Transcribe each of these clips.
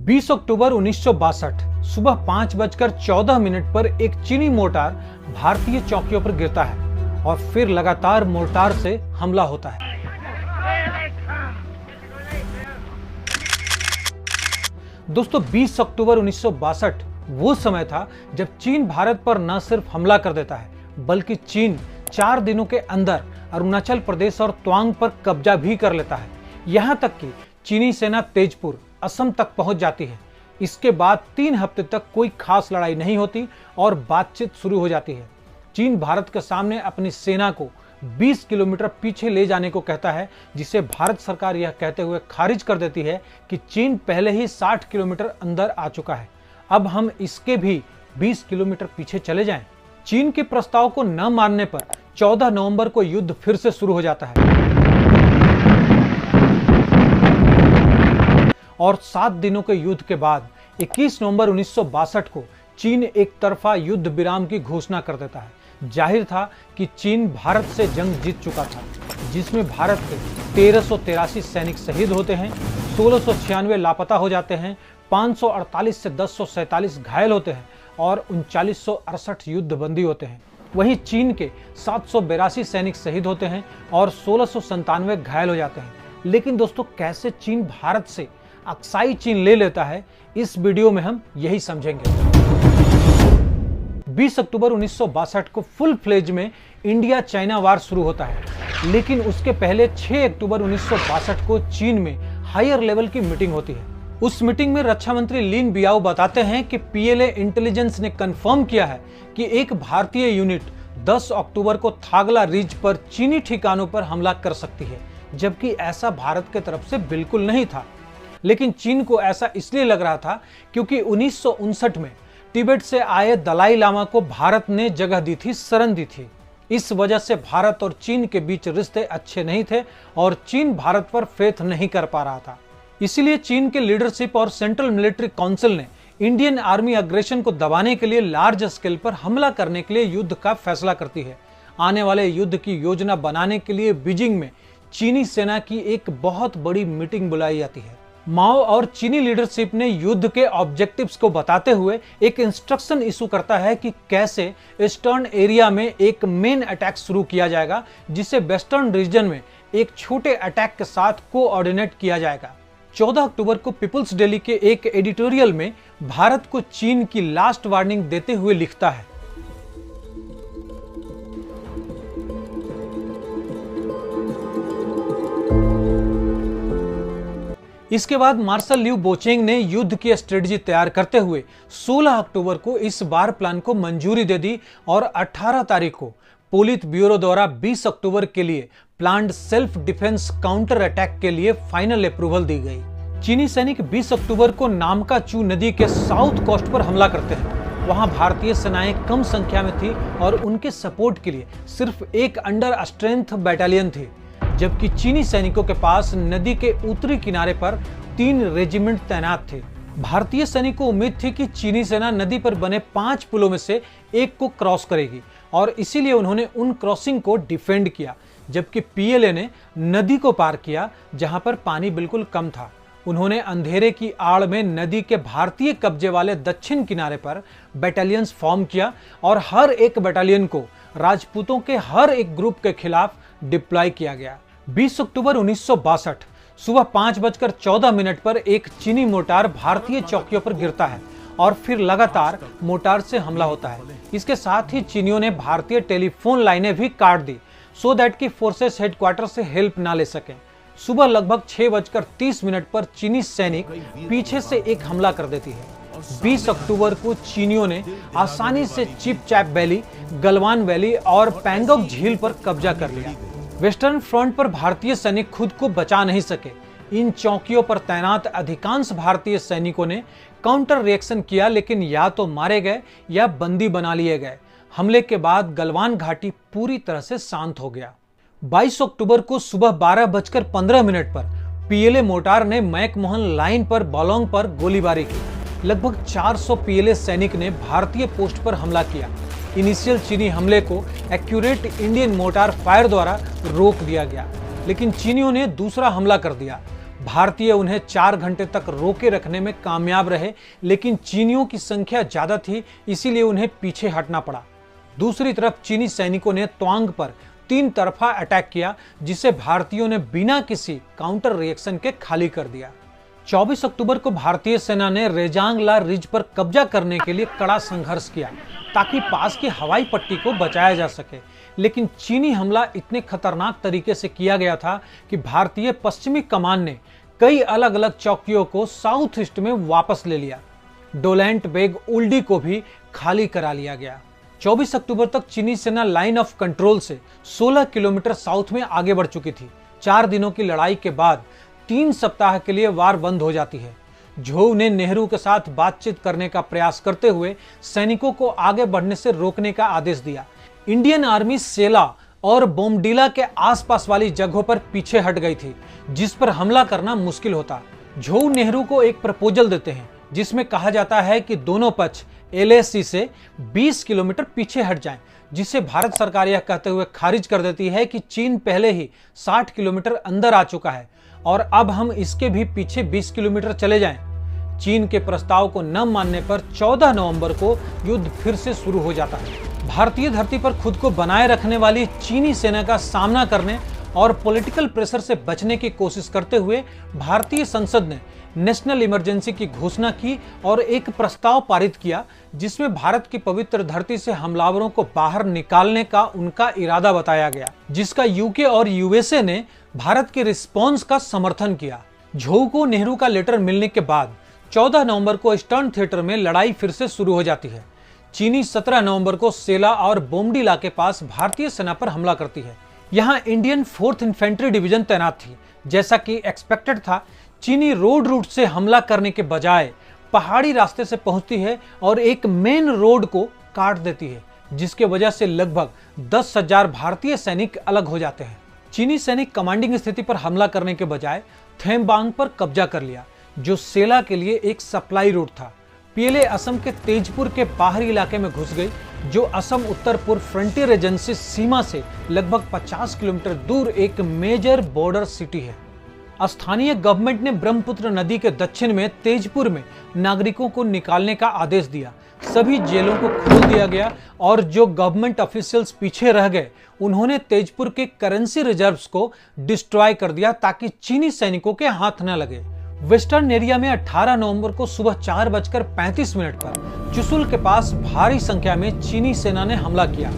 20 अक्टूबर 1962 सुबह 5:14 पर एक चीनी मोर्टार भारतीय चौकियों पर गिरता है और फिर लगातार मोर्टार से हमला होता है। दोस्तों 20 अक्टूबर 1962 वो समय था जब चीन भारत पर न सिर्फ हमला कर देता है बल्कि चीन 4 दिनों के अंदर अरुणाचल प्रदेश और तवांग पर कब्जा भी कर लेता है। यहां तक कि चीनी सेना तेजपुर असम तक पहुंच जाती है। इसके बाद 3 हफ्ते तक कोई खास लड़ाई नहीं होती और बातचीत शुरू हो जाती है। चीन भारत के सामने अपनी सेना को 20 किलोमीटर पीछे ले जाने को कहता है, जिसे भारत सरकार यह कहते हुए खारिज कर देती है कि चीन पहले ही 60 किलोमीटर अंदर आ चुका है, अब हम इसके भी 20 किलोमीटर पीछे चले जाएं। चीन के प्रस्ताव को न मानने पर 14 नवंबर को युद्ध फिर से शुरू हो जाता है और 7 दिनों के युद्ध के बाद 21 नवंबर 1962 को चीन एक तरफा युद्ध विराम की घोषणा कर देता है। जाहिर था कि चीन भारत से जंग जीत चुका था, जिसमें भारत के 1383 सैनिक शहीद होते हैं, 1696 लापता हो जाते हैं, 548 से 1047 घायल होते हैं और 3968 युद्धबंदी होते हैं। वहीं चीन के 782 सैनिक शहीद होते हैं और 1697 घायल हो जाते हैं। लेकिन दोस्तों कैसे चीन भारत से अक्साई चीन ले लेता है, इस वीडियो में हम यही समझेंगे। 20 अक्टूबर 1962 को फुल फ्लेज में इंडिया चाइना वार शुरू होता है, लेकिन उसके पहले 6 अक्टूबर 1962 को चीन में हायर लेवल की मीटिंग होती है। उस मीटिंग में रक्षा मंत्री लिन बियाओ बताते हैं कि पीएलए इंटेलिजेंस ने कंफर्म किया है कि एक भारतीय यूनिट 10 अक्टूबर को थागला रिज पर चीनी ठिकानों पर हमला कर सकती है, जबकि ऐसा भारत की तरफ से बिल्कुल नहीं था। लेकिन चीन को ऐसा इसलिए लग रहा था क्योंकि 1959 में तिब्बत से आए दलाई लामा को भारत ने जगह दी थी, शरण दी थी। इस वजह से भारत और चीन के बीच रिश्ते अच्छे नहीं थे और चीन भारत पर फेथ नहीं कर पा रहा था। इसीलिए चीन के लीडरशिप और सेंट्रल मिलिट्री काउंसिल ने इंडियन आर्मी अग्रेशन को दबाने के लिए लार्ज स्केल पर हमला करने के लिए युद्ध का फैसला करती है। आने वाले युद्ध की योजना बनाने के लिए बीजिंग में चीनी सेना की एक बहुत बड़ी मीटिंग बुलाई जाती है। माओ और चीनी लीडरशिप ने युद्ध के ऑब्जेक्टिव्स को बताते हुए एक इंस्ट्रक्शन इशू करता है कि कैसे ईस्टर्न एरिया में एक मेन अटैक शुरू किया जाएगा, जिसे वेस्टर्न रीजन में एक छोटे अटैक के साथ कोऑर्डिनेट किया जाएगा। 14 अक्टूबर को पीपुल्स डेली के एक एडिटोरियल में भारत को चीन की लास्ट वार्निंग देते हुए लिखता है, इसके बाद मार्शल ल्यू बोचेंग ने युद्ध की स्ट्रेटजी तैयार करते हुए 16 अक्टूबर को इस बार प्लान को मंजूरी दे दी और 18 तारीख को पोलित ब्यूरो द्वारा 20 अक्टूबर के लिए planned self defence counter attack के लिए फाइनल अप्रूवल दी गई। चीनी सैनिक 20 अक्टूबर को नामका चू नदी के साउथ कोस्ट पर हमला करते हैं। वहां भारतीय सेनाएं कम संख्या में थी और उनके सपोर्ट के लिए सिर्फ एक अंडर स्ट्रेंथ बैटालियन थी, जबकि चीनी सैनिकों के पास नदी के उत्तरी किनारे पर 3 रेजिमेंट तैनात थे। भारतीय सैनिकों को उम्मीद थी कि चीनी सेना नदी पर बने 5 पुलों में से एक को क्रॉस करेगी और इसीलिए उन्होंने उन क्रॉसिंग को डिफेंड किया, जबकि पीएलए ने नदी को पार किया जहां पर पानी बिल्कुल कम था। उन्होंने अंधेरे की आड़ में नदी के भारतीय कब्जे वाले दक्षिण किनारे पर बैटालियंस फॉर्म किया और हर एक बैटालियन को राजपूतों के हर एक ग्रुप के खिलाफ डिप्लॉय किया गया। 20 अक्टूबर 1962 सुबह 5:14 पर एक चीनी मोर्टार भारतीय चौकियों पर गिरता है और फिर लगातार मोर्टार से हमला होता है। इसके साथ ही चीनियों ने भारतीय टेलीफोन लाइनें भी काट दी सो दैट कि फोर्सेस हेडक्वार्टर से हेल्प ना ले सकें। सुबह लगभग 6:30 पर चीनी सैनिक पीछे से एक हमला कर देती है। 20 अक्टूबर को चीनियों ने आसानी से चिपचैप वैली, गलवान वैली और पैंगोंग झील पर कब्जा कर लिया। वेस्टर्न फ्रंट पर भारतीय सैनिक खुद को बचा नहीं सके। इन चौकियों पर तैनात अधिकांश भारतीय सैनिकों ने काउंटर रिएक्शन किया, लेकिन या तो मारे गए या बंदी बना लिए गए। हमले के बाद गलवान घाटी पूरी तरह से शांत हो गया। 22 अक्टूबर को सुबह 12:15 पर पीएलए मोर्टार ने मैकमोहन लाइन पर बॉलोंग पर गोलीबारी की। लगभग 400 पीएलए सैनिक ने भारतीय पोस्ट पर हमला किया। इनिशियल चीनी हमले को एक्यूरेट इंडियन मोर्टार फायर द्वारा रोक दिया गया, लेकिन चीनियों ने दूसरा हमला कर दिया। भारतीय उन्हें 4 घंटे तक रोके रखने में कामयाब रहे, लेकिन चीनियों की संख्या ज्यादा थी, इसीलिए उन्हें पीछे हटना पड़ा। दूसरी तरफ चीनी सैनिकों ने त्वांग पर 3 तरफा अटैक किया, जिसे भारतीयों ने बिना किसी काउंटर रिएक्शन के खाली कर दिया। 24 अक्टूबर को भारतीय सेना ने रेजांगला रिज पर कब्जा करने के लिए कड़ा संघर्ष किया ताकि पास की हवाई पट्टी को बचाया जा सके, लेकिन चीनी हमला इतने खतरनाक तरीके से किया गया था कि भारतीय पश्चिमी कमान ने कई अलग अलग चौकियों को साउथ ईस्ट में वापस ले लिया। डोलेंट बेग उल्डी को भी खाली करा लिया गया। 24 अक्टूबर तक चीनी सेना लाइन ऑफ कंट्रोल से 16 किलोमीटर साउथ में आगे बढ़ चुकी थी। 4 दिनों की लड़ाई के बाद 3 सप्ताह के लिए वार बंद हो जाती है। झोउ ने नेहरू के साथ बातचीत करने का प्रयास करते हुए सैनिकों को आगे बढ़ने से रोकने का आदेश दिया। इंडियन आर्मी सेला और बोमडीला के आसपास वाली जगहों पर पीछे हट गई थी, जिस पर हमला करना मुश्किल होता। झोउ नेहरू को एक प्रपोजल देते हैं, जिसमें कहा जाता है कि दोनों पक्ष LAC से 20 किलोमीटर पीछे हट जाएं, जिसे भारत सरकार यह कहते हुए खारिज कर देती है कि चीन पहले ही 60 किलोमीटर अंदर आ चुका है और अब हम इसके भी पीछे 20 किलोमीटर चले जाएं। चीन के प्रस्ताव को न मानने पर 14 नवंबर को युद्ध फिर से शुरू हो जाता है। भारतीय धरती पर खुद को बनाए रखने वाली चीनी सेना का सामना करने और पॉलिटिकल प्रेशर से बचने की कोशिश करते हुए भारतीय संसद ने नेशनल इमरजेंसी की घोषणा की और एक प्रस्ताव पारित किया, जिसमें भारत की पवित्र धरती से हमलावरों को बाहर निकालने का उनका इरादा बताया गया, जिसका यूके और USA ने भारत के रिस्पॉन्स का समर्थन किया। झोउ को नेहरू का लेटर मिलने के बाद 14 नवंबर को ईस्टर्न थिएटर में लड़ाई फिर से शुरू हो जाती है। चीनी 17 नवंबर को सेला और बोमडीला के पास भारतीय सेना पर हमला करती है। यहाँ इंडियन 4th इन्फेंट्री डिवीजन तैनात थी। जैसा कि एक्सपेक्टेड था, चीनी रोड रूट से हमला करने के बजाय पहाड़ी रास्ते से पहुंचती है और एक मेन रोड को काट देती है, जिसके वजह से लगभग 10,000 भारतीय सैनिक अलग हो जाते हैं। चीनी सैनिक कमांडिंग स्थिति पर हमला करने के बजाय थेम्बांग पर कब्जा कर लिया, जो सेला के लिए एक सप्लाई रूट था। पीएलए असम के तेजपुर के बाहरी इलाके में घुस गई, जो असम उत्तर पूर्व फ्रंटियर एजेंसी सीमा से लगभग 50 किलोमीटर दूर एक मेजर बॉर्डर सिटी है। स्थानीय गवर्नमेंट ने ब्रह्मपुत्र नदी के दक्षिण में तेजपुर में नागरिकों को निकालने का आदेश दिया। सभी जेलों को खोल दिया गया और जो गवर्नमेंट ऑफिशियल्स पीछे रह गए, उन्होंने तेजपुर के करेंसी रिजर्व्स को डिस्ट्रॉय कर दिया ताकि चीनी सैनिकों के हाथ न लगे। वेस्टर्न एरिया में 18 नवंबर को सुबह 4:35 पर चुशुल के पास भारी संख्या में चीनी सेना ने हमला किया।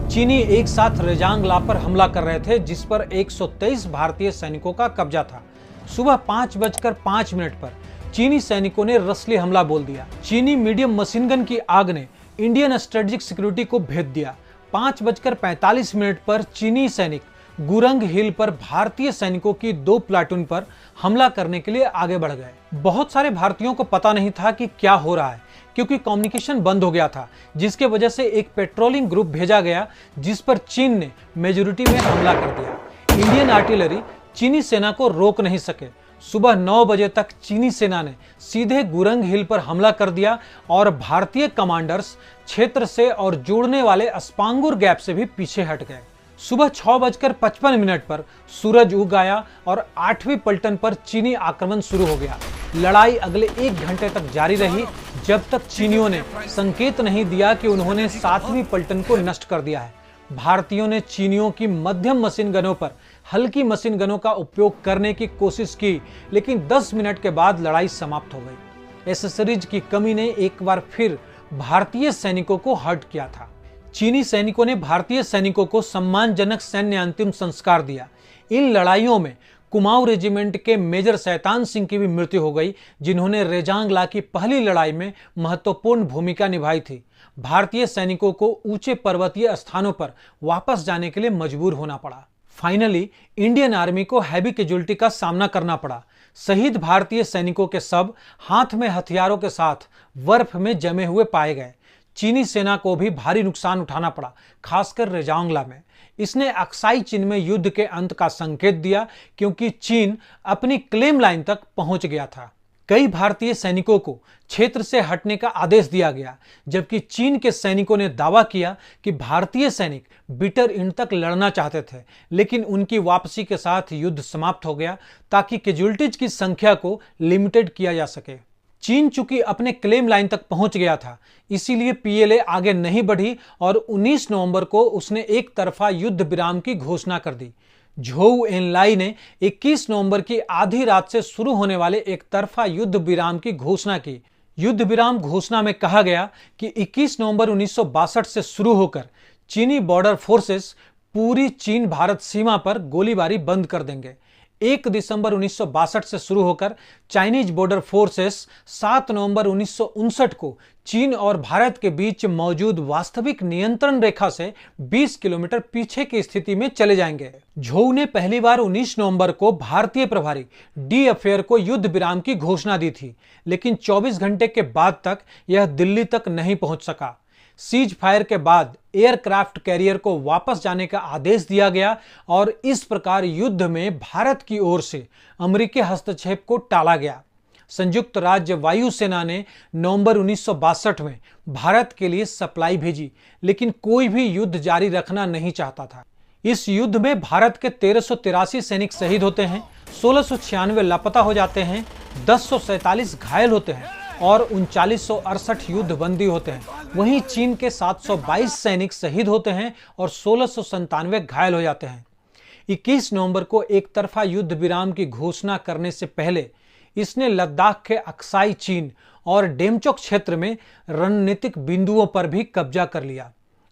चीनी एक साथ रेजांगला पर हमला कर रहे थे, जिस पर 123 भारतीय सैनिकों का कब्जा था। सुबह 5:05 पर चीनी सैनिकों ने रसली हमला बोल दिया। चीनी मीडियम मशीन गन की आग ने इंडियन स्ट्रेटेजिक सिक्योरिटी को भेद दिया। 5:45 पर चीनी सैनिक गुरंग हिल पर भारतीय सैनिकों की 2 प्लाटून पर हमला करने के लिए आगे बढ़ गए। बहुत सारे भारतीयों को पता नहीं था कि क्या हो रहा है, क्योंकि कम्युनिकेशन बंद हो गया था, जिसके वजह से एक पेट्रोलिंग ग्रुप भेजा गया, जिस पर चीन ने मेजोरिटी में हमला कर दिया। इंडियन आर्टिलरी चीनी सेना को रोक नहीं सके। सुबह 9 बजे तक चीनी सेना ने सीधे गुरंग हिल पर हमला कर दिया और भारतीय कमांडर्स क्षेत्र से और जोड़ने वाले अस्पांगुर गैप से भी पीछे हट गए। सुबह 6:55 पर सूरज उग आया और 8वीं पलटन पर चीनी आक्रमण शुरू हो गया। लड़ाई अगले 1 घंटे तक जारी रही, जब तक चीनियों ने संकेत नहीं दिया कि उन्होंने 7वीं पलटन को नष्ट कर दिया है। भारतीयों ने चीनियों की मध्यम मशीन गनों पर हल्की मशीन गनों का उपयोग करने की कोशिश की, लेकिन 10 मिनट के बाद लड़ाई समाप्त हो गई। एसेसरीज की कमी ने एक बार फिर भारतीय सैनिकों को हर्ट किया था। चीनी सैनिकों ने भारतीय सैनिकों को सम्मानजनक सैन्य अंतिम संस्कार दिया। इन लड़ाइयों में कुमाऊं रेजिमेंट के मेजर शैतान सिंह की भी मृत्यु हो गई, जिन्होंने रेजांगला की पहली लड़ाई में महत्वपूर्ण भूमिका निभाई थी। भारतीय सैनिकों को ऊंचे पर्वतीय स्थानों पर वापस जाने के लिए मजबूर होना पड़ा। फाइनली इंडियन आर्मी को हैवी कैजुअल्टी का सामना करना पड़ा। शहीद भारतीय सैनिकों के शव हाथ में हथियारों के साथ बर्फ में जमे हुए पाए गए। चीनी सेना को भी भारी नुकसान उठाना पड़ा, खासकर रेजांगला में। इसने अक्साई चीन में युद्ध के अंत का संकेत दिया, क्योंकि चीन अपनी क्लेम लाइन तक पहुंच गया था। कई भारतीय सैनिकों को क्षेत्र से हटने का आदेश दिया गया, जबकि चीन के सैनिकों ने दावा किया कि भारतीय सैनिक बिटर एंड तक लड़ना चाहते थे, लेकिन उनकी वापसी के साथ युद्ध समाप्त हो गया ताकि कैजुअल्टीज की संख्या को लिमिटेड किया जा सके। चीन चूंकि अपने क्लेम लाइन तक पहुंच गया था, इसीलिए पीएलए आगे नहीं बढ़ी और 19 नवंबर को उसने एक तरफा युद्ध विराम की घोषणा कर दी। झोउ एनलाई ने 21 नवंबर की आधी रात से शुरू होने वाले एक तरफा युद्ध विराम की घोषणा की। युद्ध विराम घोषणा में कहा गया कि 21 नवंबर 1962 से शुरू होकर चीनी बॉर्डर फोर्सेस पूरी चीन भारत सीमा पर गोलीबारी बंद कर देंगे। 1 दिसंबर 1962 से शुरू होकर चाइनीज बॉर्डर फोर्सेस 7 नवंबर 1959 को चीन और भारत के बीच मौजूद वास्तविक नियंत्रण रेखा से 20 किलोमीटर पीछे की स्थिति में चले जाएंगे। झोउ ने पहली बार 19 नवंबर को भारतीय प्रभारी डी अफेयर को युद्ध विराम की घोषणा दी थी, लेकिन 24 घंटे के बाद तक यह दिल्ली तक नहीं पहुंच सका। सीज फायर के बाद एयरक्राफ्ट कैरियर को वापस जाने का आदेश दिया गया और इस प्रकार युद्ध में भारत की ओर से अमेरिकी हस्तक्षेप को टाला गया। संयुक्त राज्य वायुसेना ने नवंबर 1962 में भारत के लिए सप्लाई भेजी, लेकिन कोई भी युद्ध जारी रखना नहीं चाहता था। इस युद्ध में भारत के 1383 सैनिक शहीद होते हैं, 1696 लापता हो जाते हैं, 1047 घायल होते हैं और 3968 युद्धबंदी होते हैं। वहीं चीन के 722 सैनिक शहीद होते हैं और 1697 घायल हो जाते हैं। 21 नवंबर को एक तरफा युद्ध विराम की घोषणा करने से पहले इसने लद्दाख के अक्साई चीन और डेमचोक क्षेत्र में रणनीतिक बिंदुओं पर भी कब्जा कर लिया।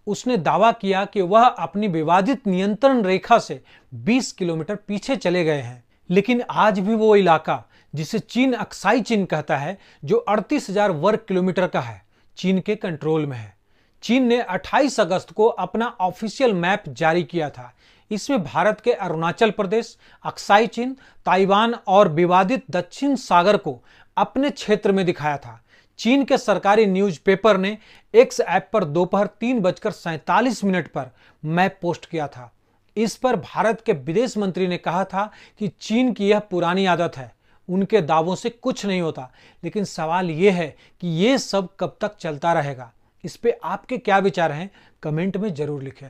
उसने दावा किया कि वह अपनी विवादित नियंत्रण रेखा से 20 किलोमीटर पीछे चले गए हैं, लेकिन आज भी वो इलाका जिसे चीन अक्साई चीन कहता है, जो 38,000 वर्ग किलोमीटर का है, चीन के कंट्रोल में है। चीन ने 28 अगस्त को अपना ऑफिशियल मैप जारी किया था। इसमें भारत के अरुणाचल प्रदेश, अक्साई चीन, ताइवान और विवादित दक्षिण सागर को अपने क्षेत्र में दिखाया था। चीन के सरकारी न्यूज़पेपर ने एक्स ऐप पर दोपहर 3:47 पर मैप पोस्ट किया था। इस पर भारत के विदेश मंत्री ने कहा था कि चीन की यह पुरानी आदत है, उनके दावों से कुछ नहीं होता। लेकिन सवाल यह है कि यह सब कब तक चलता रहेगा। इस पे आपके क्या विचार हैं, कमेंट में जरूर लिखें।